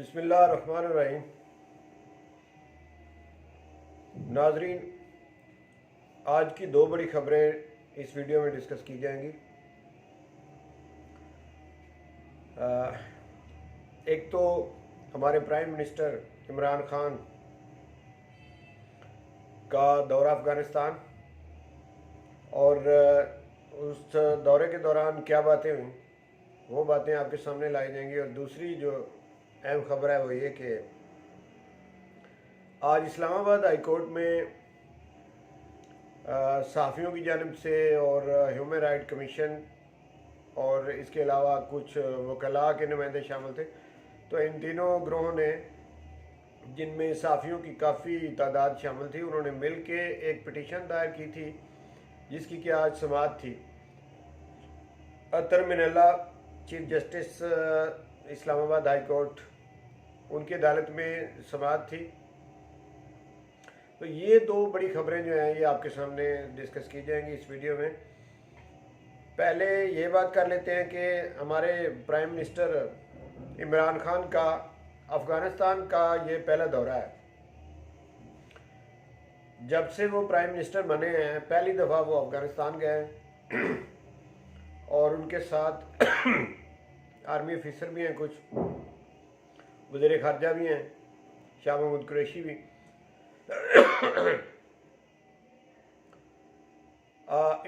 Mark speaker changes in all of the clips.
Speaker 1: बिस्मिल्लाहिर्रहमानिर्रहीम। नाजरीन, आज की दो बड़ी खबरें इस वीडियो में डिस्कस की जाएंगी। एक तो हमारे प्राइम मिनिस्टर इमरान खान का दौरा अफ़गानिस्तान और उस दौरे के दौरान क्या बातें हुई, वो बातें आपके सामने लाई जाएंगी। और दूसरी जो अहम खबर है वो ये कि आज इस्लामाबाद हाई कोर्ट में सहाफ़ियों की जानिब से और ह्यूमन राइट कमीशन और इसके अलावा कुछ वकला के नुमाइंदे शामिल थे। तो इन तीनों ग्रोहों ने, जिनमें सहाफ़ियों की काफ़ी तादाद शामिल थी, उन्होंने मिल के एक पिटीशन दायर की थी जिसकी कि आज समाअत थी। Athar Minallah chief justice Islamabad high court, उनकी अदालत में समाअत थी। तो ये दो बड़ी खबरें जो हैं ये आपके सामने डिस्कस की जाएंगी इस वीडियो में। पहले ये बात कर लेते हैं कि हमारे प्राइम मिनिस्टर इमरान खान का अफ़गानिस्तान का ये पहला दौरा है। जब से वो प्राइम मिनिस्टर बने हैं पहली दफ़ा वो अफ़गानिस्तान गए और उनके साथ आर्मी ऑफिसर भी हैं, कुछ वज़ीर ख़ारजा भी हैं, शाह महमूद कुरैशी भी।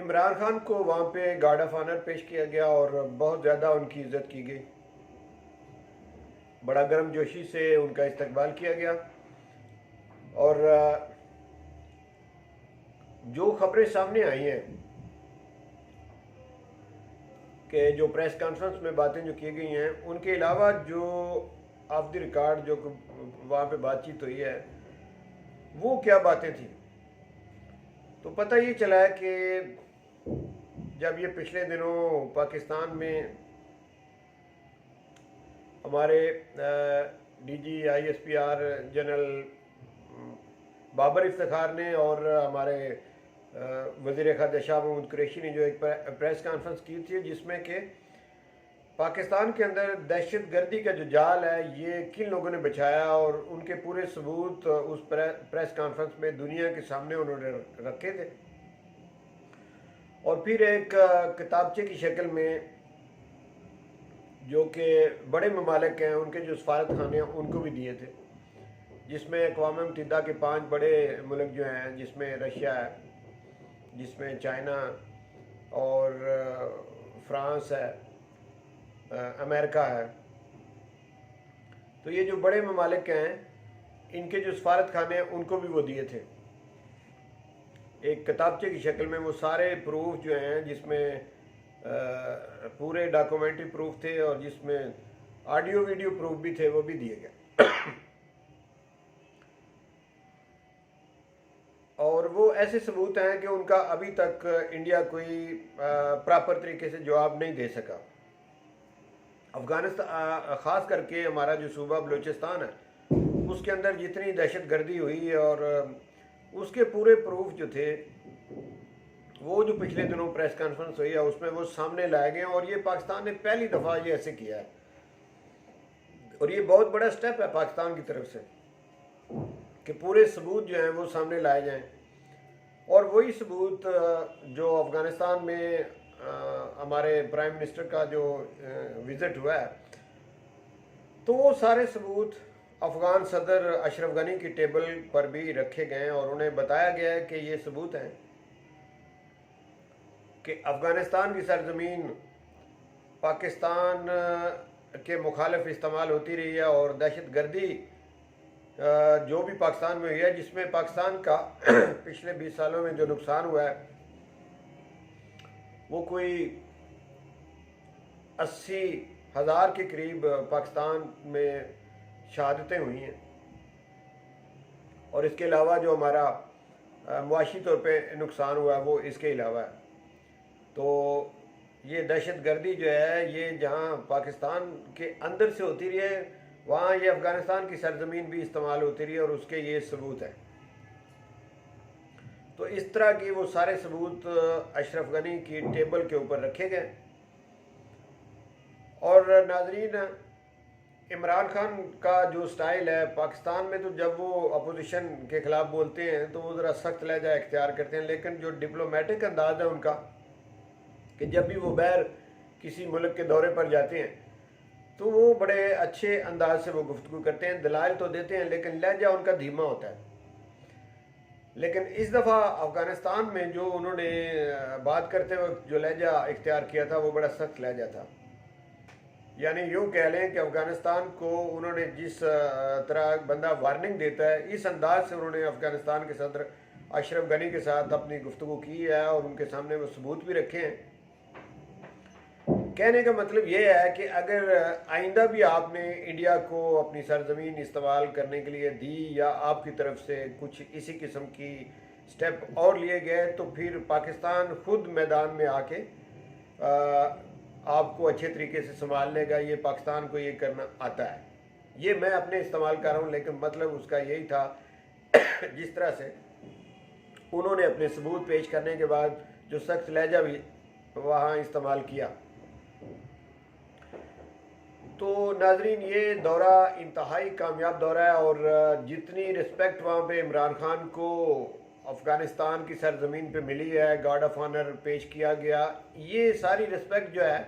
Speaker 1: इमरान खान को वहाँ पे गार्ड ऑफ ऑनर पेश किया गया और बहुत ज़्यादा उनकी इज्जत की गई। बड़ा गर्मजोशी से उनका इस्तकबाल किया गया। और जो खबरें सामने आई हैं कि जो प्रेस कॉन्फ्रेंस में बातें जो की गई हैं, उनके अलावा जो ऑफ द रिकॉर्ड जो वहाँ पे बातचीत हुई है वो क्या बातें थी, तो पता ये चला है कि जब ये पिछले दिनों पाकिस्तान में हमारे DG ISPR general Babar Iftikhar ने और हमारे वज़ीर ख़ारजा शाह महमूद कुरैशी ने जो एक प्रेस कॉन्फ्रेंस की थी, जिसमें कि पाकिस्तान के अंदर दहशत गर्दी का जो जाल है ये किन लोगों ने बचाया, और उनके पूरे सबूत उस प्रेस कॉन्फ्रेंस में दुनिया के सामने उन्होंने रखे थे। और फिर एक किताबचे की शक्ल में जो कि बड़े ममालिक हैं उनके जो सफारत खाने हैं उनको भी दिए थे, जिसमें अक़वाम मुत्तहिदा के 5 बड़े मुल्क जो हैं, जिसमें रशिया है, जिसमें चाइना और फ्रांस है, अमेरिका है। तो ये जो बड़े ममालिक हैं इनके जो सफारत खाने हैं उनको भी वो दिए थे एक किताबचे की शक्ल में। वो सारे प्रूफ जो हैं, जिसमें पूरे डॉक्यूमेंट्री प्रूफ थे और जिसमें ऑडियो वीडियो प्रूफ भी थे, वो भी दिए गए। और वो ऐसे सबूत हैं कि उनका अभी तक इंडिया कोई प्रॉपर तरीके से जवाब नहीं दे सका। अफ़गानिस्तान ख़ास करके हमारा जो सूबा बलूचिस्तान है उसके अंदर जितनी दहशत गर्दी हुई और उसके पूरे प्रूफ जो थे वो जो पिछले दिनों प्रेस कॉन्फ्रेंस हुई है उसमें वो सामने लाए गए। और ये पाकिस्तान ने पहली दफ़ा ये ऐसे किया है और ये बहुत बड़ा स्टेप है पाकिस्तान की तरफ से कि पूरे सबूत जो हैं वो सामने लाए जाएं। और वही सबूत जो अफ़गानिस्तान में हमारे प्राइम मिनिस्टर का जो विज़िट हुआ है, तो वो सारे सबूत अफ़गान सदर अशरफ गनी की टेबल पर भी रखे गए हैं और उन्हें बताया गया है कि ये सबूत हैं कि अफ़गानिस्तान की सरजमीन पाकिस्तान के मुखालिफ इस्तेमाल होती रही है और दहशत गर्दी जो भी पाकिस्तान में हुई है, जिसमें पाकिस्तान का पिछले 20 सालों में जो नुकसान हुआ है वो कोई 80,000 के करीब पाकिस्तान में शहादतें हुई हैं। और इसके अलावा जो हमारा मुआशी तौर पे नुकसान हुआ है वो इसके अलावा है। तो ये दहशत गर्दी जो है ये जहाँ पाकिस्तान के अंदर से होती रही है, वहाँ ये अफ़गानिस्तान की सरजमीन भी इस्तेमाल होती रही है और उसके ये सबूत हैं। तो इस तरह की वो सारे सबूत अशरफ गनी की टेबल के ऊपर रखे गए। और नाजरीन, इमरान खान का जो स्टाइल है पाकिस्तान में, तो जब वो अपोजिशन के खिलाफ बोलते हैं तो वो ज़रा सख्त लहजा इख्तियार करते हैं, लेकिन जो डिप्लोमेटिक अंदाज है उनका कि जब भी वो बाहर किसी मुल्क के दौरे पर जाते हैं तो वो बड़े अच्छे अंदाज से वो गुफ्तगू करते हैं, दलाइल तो देते हैं लेकिन लहजा उनका धीमा होता है। लेकिन इस दफ़ा अफ़गानिस्तान में जो उन्होंने बात करते वक्त जो लहजा इख्तियार किया था वो बड़ा सख्त लहजा था। यानी यूँ कह लें कि अफ़गानिस्तान को उन्होंने जिस तरह बंदा वार्निंग देता है, इस अंदाज से उन्होंने अफ़गानिस्तान के सदर अशरफ गनी के साथ अपनी गुफ्तगू की है और उनके सामने वो सबूत भी रखे हैं। कहने का मतलब ये है कि अगर आइंदा भी आपने इंडिया को अपनी सरजमीन इस्तेमाल करने के लिए दी या आपकी तरफ से कुछ इसी किस्म की स्टेप और लिए गए तो फिर पाकिस्तान खुद मैदान में आके आपको अच्छे तरीके से संभाल लेगा। ये पाकिस्तान को ये करना आता है। ये मैं अपने इस्तेमाल कर रहा हूँ, लेकिन मतलब उसका यही था जिस तरह से उन्होंने अपने सबूत पेश करने के बाद जो सख्त लहजा भी वहाँ इस्तेमाल किया। तो नाजरीन, ये दौरा इंतहाई कामयाब दौरा है और जितनी रिस्पेक्ट वहाँ पे इमरान खान को अफ़गानिस्तान की सरजमीन पे मिली है, गार्ड ऑफ ऑनर पेश किया गया, ये सारी रिस्पेक्ट जो है,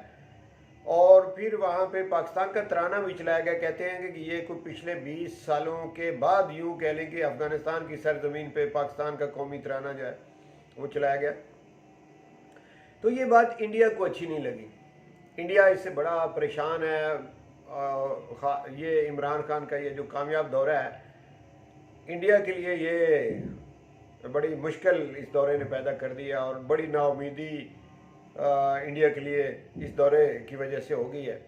Speaker 1: और फिर वहाँ पे पाकिस्तान का तराना भी चलाया गया। कहते हैं कि ये कोई पिछले 20 सालों के बाद यूँ कह लें कि अफ़गानिस्तान की सरजमीन पे पाकिस्तान का कौमी तराना जो है वो चलाया गया। तो ये बात इंडिया को अच्छी नहीं लगी। इंडिया इससे बड़ा परेशान है। ये इमरान खान का ये जो कामयाब दौरा है, इंडिया के लिए ये बड़ी मुश्किल इस दौरे ने पैदा कर दिया और बड़ी नाउमीदी इंडिया के लिए इस दौरे की वजह से हो गई है।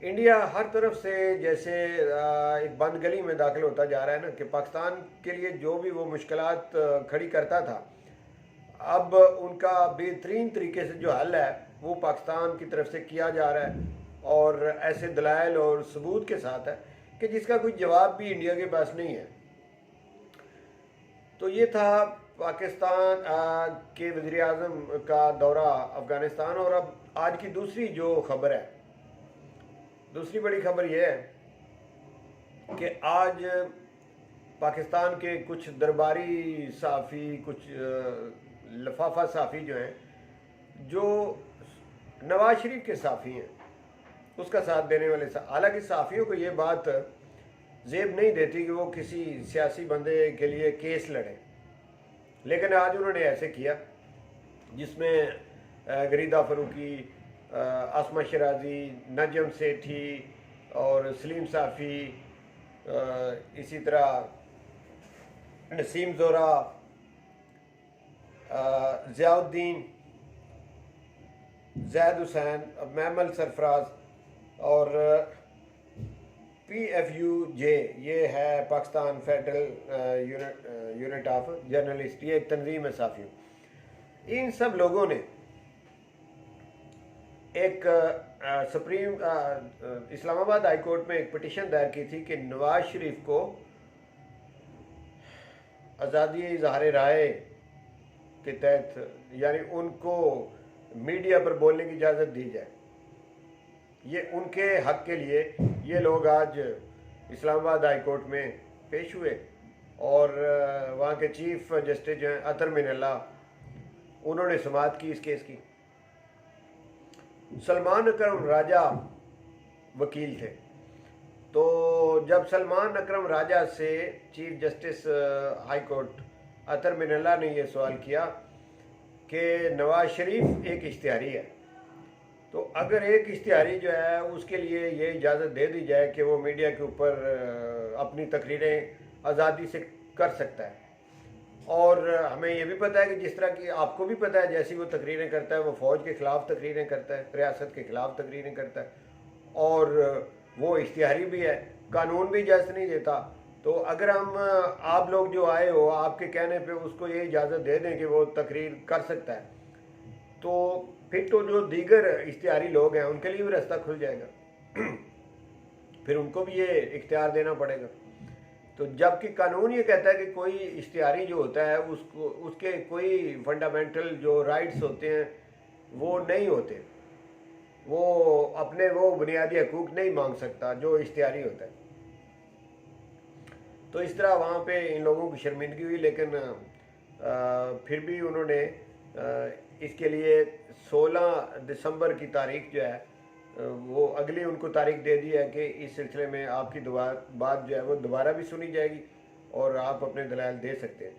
Speaker 1: इंडिया हर तरफ से जैसे एक बंद गली में दाखिल होता जा रहा है ना, कि पाकिस्तान के लिए जो भी वो मुश्किलात खड़ी करता था, अब उनका बेहतरीन तरीके से जो हल है वो पाकिस्तान की तरफ से किया जा रहा है और ऐसे दलाइल और सबूत के साथ है कि जिसका कोई जवाब भी इंडिया के पास नहीं है। तो ये था पाकिस्तान के वज़ीर आज़म का दौरा अफ़गानिस्तान। और अब आज की दूसरी जो खबर है, दूसरी बड़ी खबर यह है कि आज पाकिस्तान के कुछ दरबारी सहाफ़ी, कुछ लफाफा सहाफ़ी जो हैं, जो नवाज शरीफ के सहाफ़ी हैं, उसका साथ देने वाले, हालांकि सहाफ़ियों को ये बात जेब नहीं देती कि वो किसी सियासी बंदे के लिए केस लड़े, लेकिन आज उन्होंने ऐसे किया जिसमें गरीदा फरूकी, आसमा शराजी, नजम सेठी और सलीम साफ़ी, इसी तरह नसीम ज़ोरा, ज़ियाउद्दीन, जैद हुसैन, महमल सरफराज और PFUJ, ये है Pakistan federal unit of journalist, ये एक तंजीम है साफियों। इन सब लोगों ने एक सुप्रीम इस्लामाबाद हाई कोर्ट में एक पिटीशन दायर की थी कि नवाज शरीफ को आज़ादी इज़हार राय के तहत, यानी उनको मीडिया पर बोलने की इजाज़त दी जाए। ये उनके हक के लिए ये लोग आज इस्लामाबाद हाई कोर्ट में पेश हुए और वहाँ के चीफ जस्टिस जो हैं अतर मिनल्ला, उन्होंने समाअत की इस केस की। सलमान अकरम राजा वकील थे, तो जब सलमान अकरम राजा से चीफ जस्टिस हाई कोर्ट अतर मिनल्ला ने यह सवाल किया कि नवाज शरीफ एक इश्तिहारी है, तो अगर एक इश्तिहारी जो है उसके लिए ये इजाज़त दे दी जाए कि वो मीडिया के ऊपर अपनी तकरीरें आज़ादी से कर सकता है, और हमें ये भी पता है कि जिस तरह की आपको भी पता है जैसी वो तकरीरें करता है, वो फ़ौज के ख़िलाफ़ तकरीरें करता है, रियासत के ख़िलाफ़ तकरीरें करता है, और वो इश्तिहारी भी है, कानून भी इजाज़त नहीं देता। तो अगर हम आप लोग जो आए हो, आपके कहने पे उसको ये इजाज़त दे दें कि वो तकरीर कर सकता है, तो फिर तो जो दीगर इश्तिहारी लोग हैं उनके लिए भी रास्ता खुल जाएगा फिर उनको भी ये इख्तियार देना पड़ेगा। तो जबकि कानून ये कहता है कि कोई इश्तिहारी जो होता है उसको, उसके कोई फंडामेंटल जो राइट्स होते हैं वो नहीं होते, वो अपने वो बुनियादी हकूक़ नहीं मांग सकता जो इख्तियारी होता है। तो इस तरह वहाँ पे इन लोगों की शर्मिंदगी हुई, लेकिन फिर भी उन्होंने इसके लिए 16 दिसंबर की तारीख जो है वो अगली उनको तारीख दे दी है कि इस सिलसिले में आपकी बात जो है वो दोबारा भी सुनी जाएगी और आप अपने दलाइल दे सकते हैं।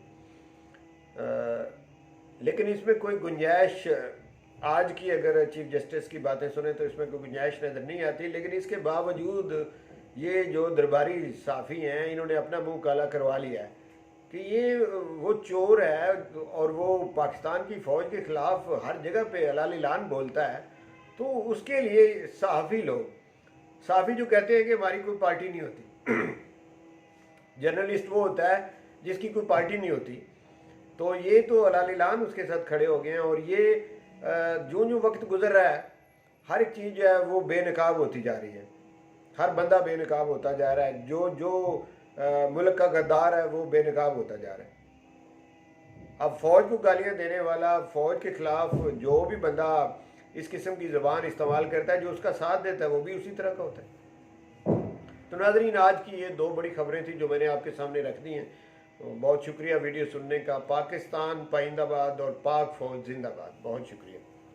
Speaker 1: लेकिन इसमें कोई गुंजाइश, आज की अगर चीफ जस्टिस की बातें सुने तो इसमें कोई गुंजाइश नज़र नहीं आती। लेकिन इसके बावजूद ये जो दरबारी साफ़ी हैं इन्होंने अपना मुंह काला करवा लिया है कि ये वो चोर है और वो पाकिस्तान की फ़ौज के ख़िलाफ़ हर जगह पे अलान बोलता है। तो उसके लिए साफ़ी जो कहते हैं कि हमारी कोई पार्टी नहीं होती जर्नलिस्ट वो होता है जिसकी कोई पार्टी नहीं होती। तो ये तो अलान उसके साथ खड़े हो गए हैं और ये जो वक्त गुजर रहा है हर एक चीज़ जो है वो बेनकाब होती जा रही है, हर बंदा बेनकाब होता जा रहा है, जो मुल्क का गद्दार है वो बेनकाब होता जा रहा है। अब फ़ौज को गालियाँ देने वाला, फ़ौज के ख़िलाफ़ जो भी बंदा इस किस्म की ज़बान इस्तेमाल करता है, जो उसका साथ देता है वो भी उसी तरह का होता है। तो नाज़रीन, आज की ये 2 बड़ी खबरें थी जो मैंने आपके सामने रख दी हैं। तो बहुत शुक्रिया वीडियो सुनने का। पाकिस्तान पाइंदाबाद और पाक फ़ौज जिंदाबाद। बहुत शुक्रिया।